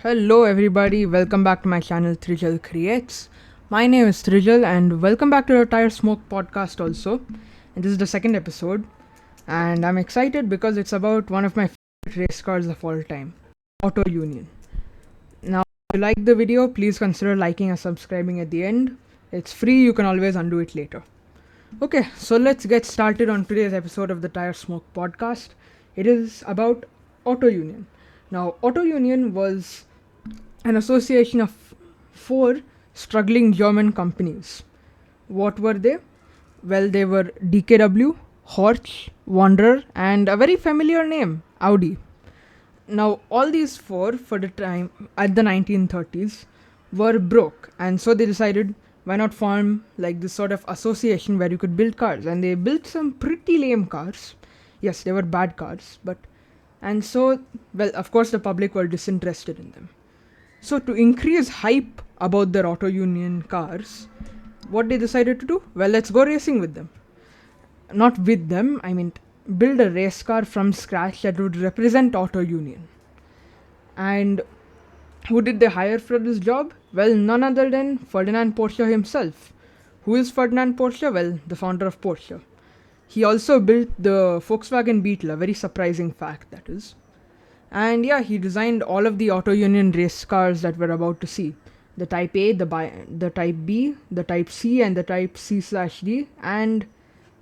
Hello everybody, welcome back to my channel Trijal Creates. My name is Trijal and welcome back to the Tyre Smoke podcast also. And this is the second episode and I'm excited because it's about one of my favorite race cars of all time, Auto Union. Now, if you like the video, please consider liking and subscribing at the end. It's free, you can always undo it later. Okay, so let's get started on today's episode of the Tyre Smoke podcast. It is about Auto Union. Now, Auto Union was an association of four struggling German companies. What were they? Well, they were DKW, Horch, Wanderer, and a very familiar name, Audi. Now, all these four, for the time at the 1930s, were broke, and so they decided why not form like this sort of association where you could build cars, and they built some pretty lame cars. Yes, they were bad cars, but and so, well, of course, the public were disinterested in them. So, to increase hype about their Auto Union cars, what they decided to do? Well, let's go racing with them. Not with them, I mean, build a race car from scratch that would represent Auto Union. And who did they hire for this job? Well, none other than Ferdinand Porsche himself. Who is Ferdinand Porsche? Well, the founder of Porsche. He also built the Volkswagen Beetle, a very surprising fact that is. And yeah, he designed all of the Auto Union race cars that we're about to see. The Type A, the Type B, the Type C, and the Type C/D, and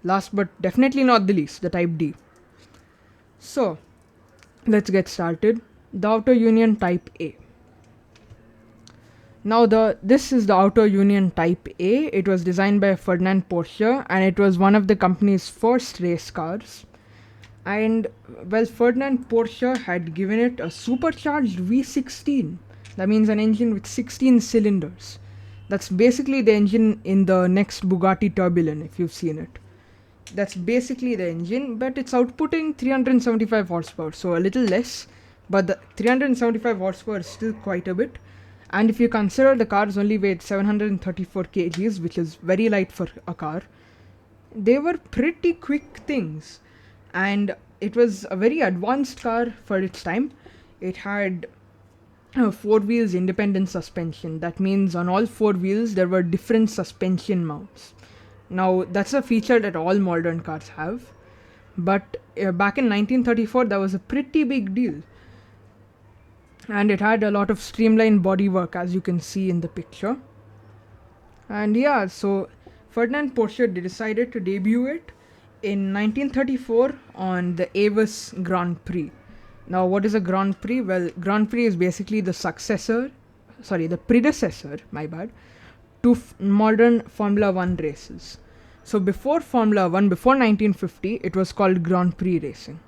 last but definitely not the least, the Type D. So, let's get started. The Auto Union Type A. Now, this is the Auto Union Type A. It was designed by Ferdinand Porsche, and it was one of the company's first race cars. And well, Ferdinand Porsche had given it a supercharged V16. That means an engine with 16 cylinders. That's basically the engine in the next Bugatti Tourbillon, if you've seen it. That's basically the engine, but it's outputting 375 horsepower, so a little less. But the 375 horsepower is still quite a bit. And if you consider the cars only weighed 734 kgs, which is very light for a car, they were pretty quick things. And it was a very advanced car for its time. It had four wheels independent suspension. That means on all four wheels there were different suspension mounts. Now that's a feature that all modern cars have, but back in 1934 that was a pretty big deal. And it had a lot of streamlined bodywork, as you can see in the picture. And yeah, so Ferdinand Porsche decided to debut it in 1934 on the Avis Grand Prix. Now, what is a Grand Prix? Well, Grand Prix is basically the predecessor, to modern Formula 1 races. So before Formula 1, before 1950, it was called Grand Prix racing.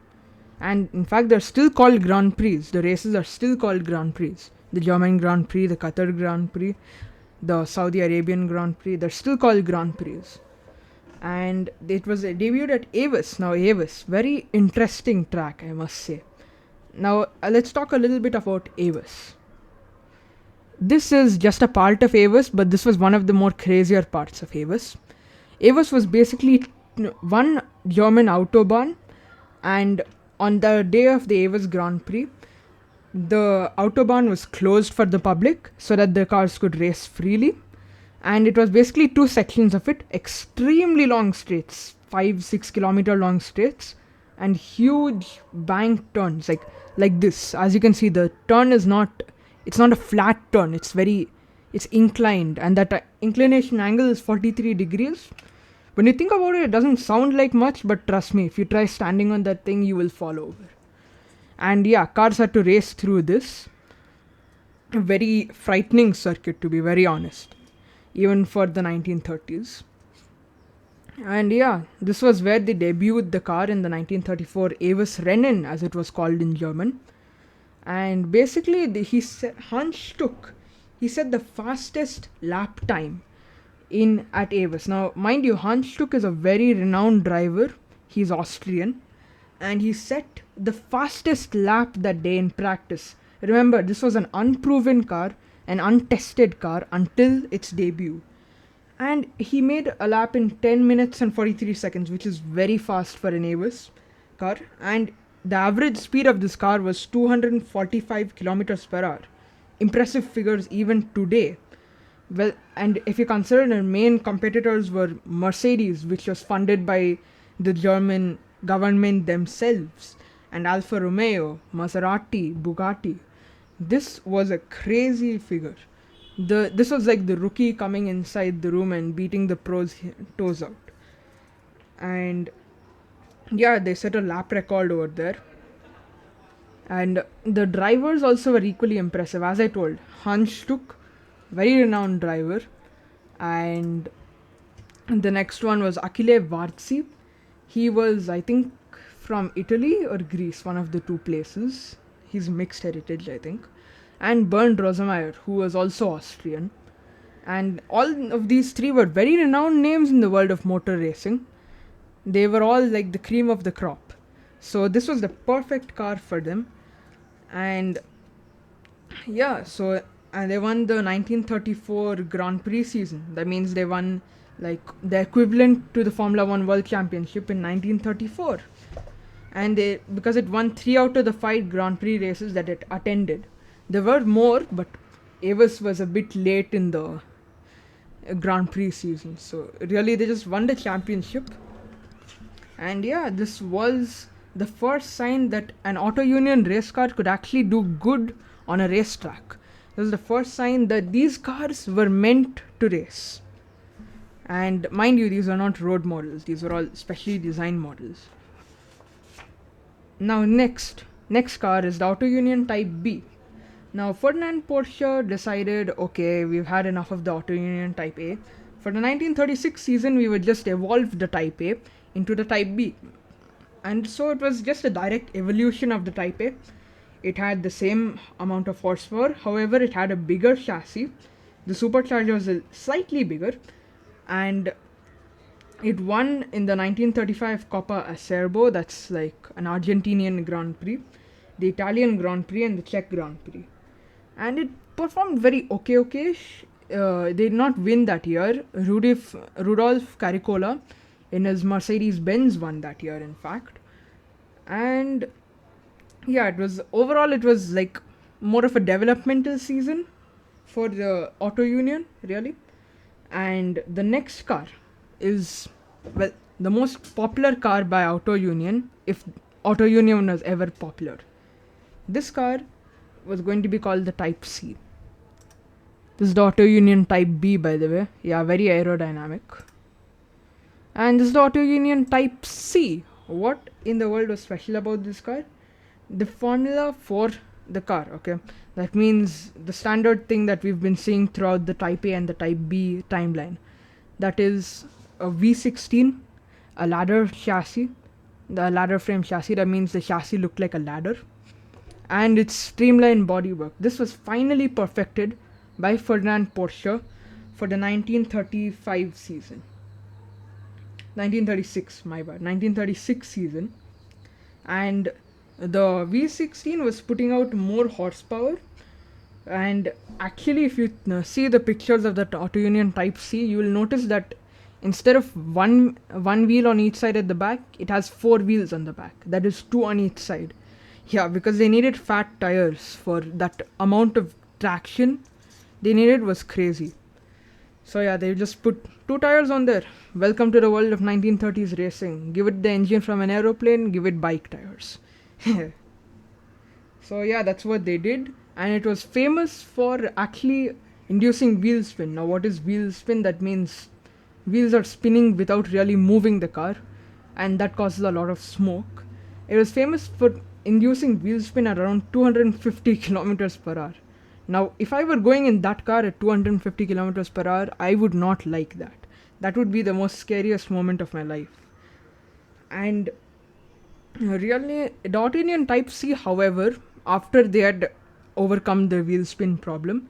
And in fact, they're still called Grand Prix. The races are still called Grand Prix. The German Grand Prix, the Qatar Grand Prix, the Saudi Arabian Grand Prix, they're still called Grand Prix. And it was debuted at Avis. Now, Avis, very interesting track, I must say. Now, let's talk a little bit about Avis. This is just a part of Avis, but this was one of the more crazier parts of Avis. Avis was basically one German autobahn, and on the day of the Avis Grand Prix, the autobahn was closed for the public so that the cars could race freely. And it was basically two sections of it, extremely long straights, 5-6 kilometer long straights, and huge bank turns like this. As you can see, the turn is it's not a flat turn, it's inclined, and that inclination angle is 43 degrees. When you think about it, it doesn't sound like much, but trust me, if you try standing on that thing, you will fall over. And yeah, cars had to race through this very frightening circuit, to be very honest, even for the 1930s. And yeah, this was where they debuted the car in the 1934 Avis Rennen, as it was called in German. And basically, he said the fastest lap time at Avis. Now, mind you, Hans Stuck is a very renowned driver. He's Austrian. And he set the fastest lap that day in practice. Remember, this was an unproven car, an untested car until its debut. And he made a lap in 10 minutes and 43 seconds, which is very fast for an Avis car. And the average speed of this car was 245 kilometers per hour. impressive figures even today. Well, and if you consider their main competitors were Mercedes, which was funded by the German government themselves, and Alfa Romeo, Maserati, Bugatti. This was a crazy figure. This was like the rookie coming inside the room and beating the pros toes out. And yeah, they set a lap record over there. And the drivers also were equally impressive. As I told, Hans Stuck, very renowned driver. And the next one was Achille Varzi. He was, I think, from Italy or Greece, one of the two places. He's mixed heritage, I think. And Bernd Rosemeyer, who was also Austrian. And all of these three were very renowned names in the world of motor racing. They were all like the cream of the crop. So this was the perfect car for them. And yeah, so they won the 1934 Grand Prix season. That means they won like the equivalent to the Formula 1 World Championship in 1934. And because it won 3 out of the 5 Grand Prix races that it attended. There were more, but Avis was a bit late in the Grand Prix season. So really they just won the championship. And yeah, this was the first sign that an auto union race car could actually do good on a racetrack. This was the first sign that these cars were meant to race. And mind you, these are not road models. These were all specially designed models. Now next car is the Auto Union Type B. Now Ferdinand Porsche decided, okay, we've had enough of the Auto Union Type A. For the 1936 season, we would just evolve the Type A into the Type B. And so it was just a direct evolution of the Type A. It had the same amount of horsepower, however it had a bigger chassis. The supercharger was slightly bigger, and it won in the 1935 Coppa Acerbo, that's like an Argentinian Grand Prix, the Italian Grand Prix and the Czech Grand Prix. And it performed very okay-ish. They did not win that year. Rudolf Caricola in his Mercedes-Benz won that year, in fact. And yeah, it was like more of a developmental season for the Auto Union, really. And the next car is, well, the most popular car by Auto Union, if Auto Union was ever popular. This car was going to be called the Type C. This is the Auto Union Type B, by the way. Yeah, very aerodynamic. And this is the Auto Union Type C. What in the world was special about this car? The formula for the car, okay? That means the standard thing that we've been seeing throughout the Type A and the Type B timeline. That is a V16, a ladder chassis, the ladder frame chassis. That means the chassis looked like a ladder. And its streamlined bodywork. This was finally perfected by Ferdinand Porsche for the 1935 season. 1936, my bad. 1936 season. And the V16 was putting out more horsepower. And actually, if you see the pictures of the Auto Union Type C, you will notice that instead of one wheel on each side at the back, it has 4 wheels on the back. That is 2 on each side. Yeah, because they needed fat tires for that amount of traction they needed was crazy. So yeah, they just put 2 tires on there. Welcome to the world of 1930s racing. Give it the engine from an aeroplane, give it bike tires. So yeah, that's what they did. And it was famous for actually inducing wheel spin. Now what is wheel spin? That means wheels are spinning without really moving the car, and that causes a lot of smoke. It was famous for inducing wheel spin at around 250 kilometers per hour. Now, if I were going in that car at 250 kilometers per hour, I would not like that. That would be the most scariest moment of my life. And really, the Auto Union Type C, however, after they had overcome the wheel spin problem,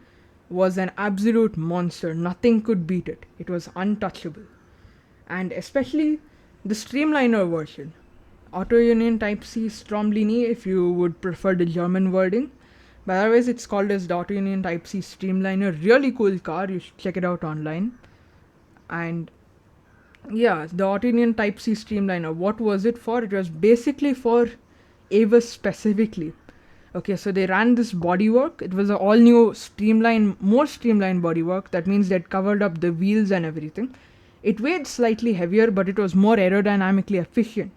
was an absolute monster. Nothing could beat it. It was untouchable. And especially the Streamliner version. Auto Union Type C Stromlinie, if you would prefer the German wording. But otherwise, it's called as the Auto Union Type C Streamliner. Really cool car. You should check it out online. And yeah, the Auto Union Type C Streamliner. What was it for? It was basically for Avis specifically. Okay, so they ran this bodywork. It was a all new more streamlined bodywork. That means they'd covered up the wheels and everything. It weighed slightly heavier, but it was more aerodynamically efficient.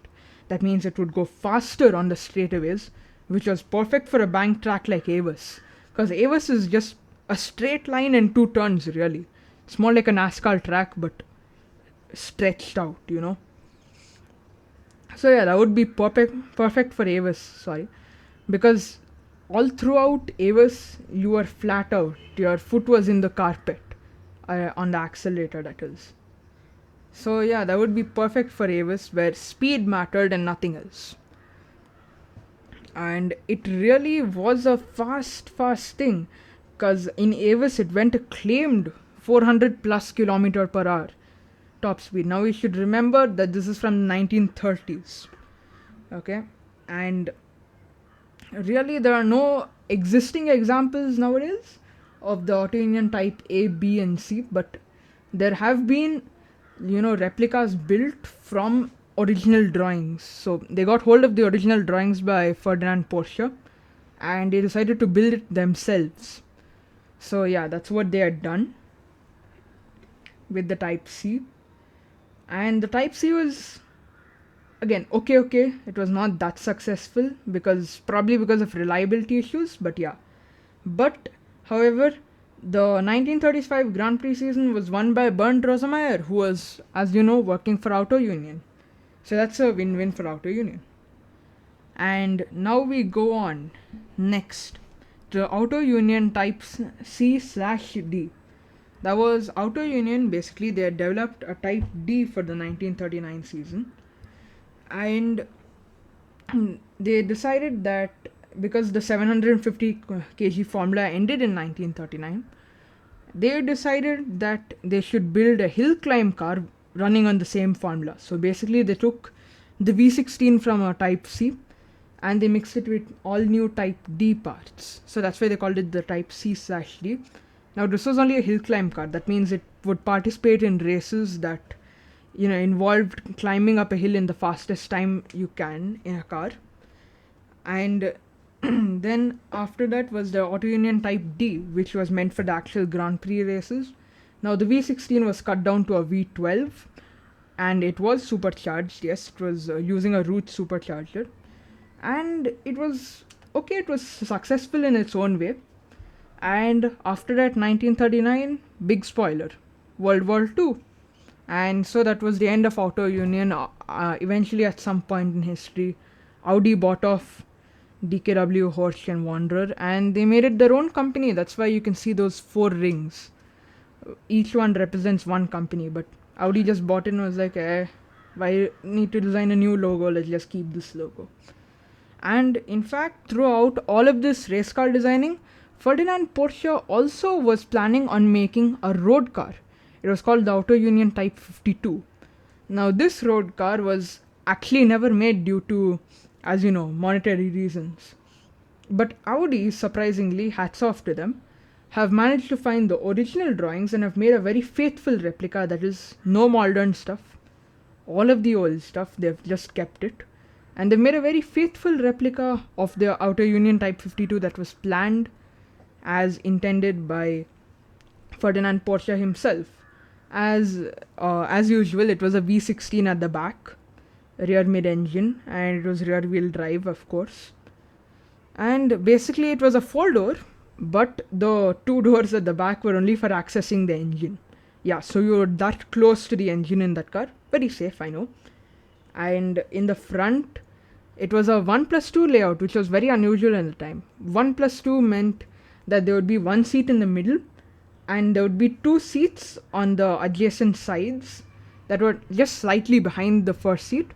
That means it would go faster on the straightaways, which was perfect for a bank track like Avis. Because Avis is just a straight line and two turns, really. It's more like a NASCAR track, but stretched out, So yeah, that would be perfect for Avis, sorry. Because all throughout Avis, you were flat out. Your foot was in the carpet, on the accelerator, that is. So yeah, that would be perfect for Avis, where speed mattered and nothing else. And it really was a fast thing, because in Avis it went a claimed 400 plus kilometer per hour top speed. Now we should remember that this is from the 1930s. Okay, and really there are no existing examples nowadays of the auto union type A, B and C, but there have been replicas built from original drawings. So they got hold of the original drawings by Ferdinand Porsche and they decided to build it themselves. So yeah, that's what they had done with the type C. And the type C was again okay, it was not that successful probably because of reliability issues, but yeah. But however, the 1935 Grand Prix season was won by Bernd Rosemeyer, who was, as you know, working for Auto Union. So that's a win-win for Auto Union. And now we go on next to Auto Union type C/D. That was Auto Union. Basically, they had developed a type D for the 1939 season. And they decided that because the 750 kg formula ended in 1939, they decided that they should build a hill climb car running on the same formula. So basically they took the V16 from a type C and they mixed it with all new type D parts. So that's why they called it the type C/D. Now this was only a hill climb car. That means it would participate in races that involved climbing up a hill in the fastest time you can in a car. And then after that was the Auto Union Type D, which was meant for the actual Grand Prix races. Now the V16 was cut down to a V12 and it was supercharged. Yes, it was using a Roots supercharger. And it was okay, it was successful in its own way. And after that, 1939, big spoiler, World War II. And so that was the end of Auto Union. Eventually, at some point in history, Audi bought off DKW, Horch and Wanderer, and they made it their own company. That's why you can see those 4 rings. Each one represents one company, but Audi just bought it and was like, why need to design a new logo? Let's just keep this logo. And in fact, throughout all of this race car designing, Ferdinand Porsche also was planning on making a road car. It was called the Auto Union Type 52. Now this road car was actually never made due to, as you know, monetary reasons. But Audi, surprisingly, hats off to them, have managed to find the original drawings and have made a very faithful replica that is no modern stuff. All of the old stuff, they've just kept it. And they've made a very faithful replica of the Auto Union Type 52 that was planned as intended by Ferdinand Porsche himself. As usual, it was a V16 at the back, rear mid-engine, and it was rear-wheel drive, of course. And basically, it was a 4-door, but the 2 doors at the back were only for accessing the engine. Yeah, so you were that close to the engine in that car. Very safe, I know. And in the front, it was a 1+2 layout, which was very unusual at the time. 1+2 meant that there would be 1 seat in the middle, and there would be 2 seats on the adjacent sides that were just slightly behind the first seat.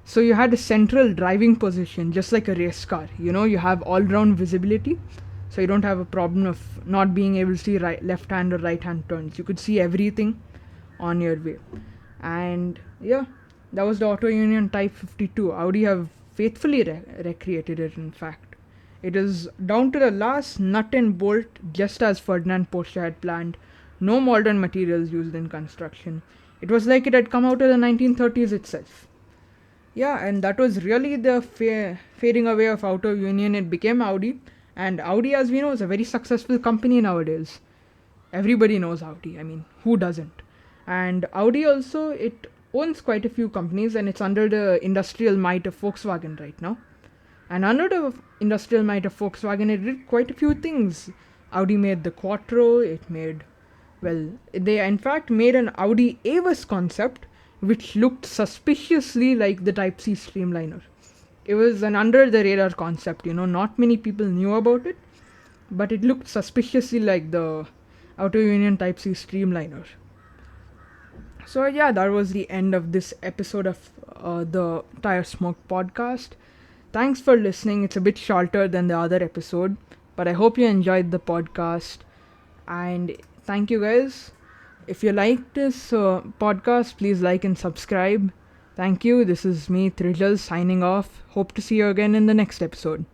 So you had a central driving position, just like a race car. You have all-round visibility, so you don't have a problem of not being able to see left-hand or right-hand turns. You could see everything on your way. And yeah, that was the Auto Union Type 52. Audi have faithfully recreated it, in fact. It is down to the last nut and bolt, just as Ferdinand Porsche had planned. No modern materials used in construction. It was like it had come out of the 1930s itself. Yeah, and that was really the fading away of Auto Union. It became Audi, and Audi, as we know, is a very successful company nowadays. Everybody knows Audi. I mean, who doesn't? And Audi also, it owns quite a few companies, and it's under the industrial might of Volkswagen right now. And under the industrial might of Volkswagen, it did quite a few things. Audi made the Quattro. It made, well, they in fact made an Audi Avis concept, which looked suspiciously like the Type C Streamliner. It was an under the radar concept, not many people knew about it, but it looked suspiciously like the Auto Union Type C Streamliner. So, yeah, that was the end of this episode of the Tire Smoke podcast. Thanks for listening. It's a bit shorter than the other episode, but I hope you enjoyed the podcast. And thank you guys. If you like this podcast, please like and subscribe. Thank you. This is me, Trijal, signing off. Hope to see you again in the next episode.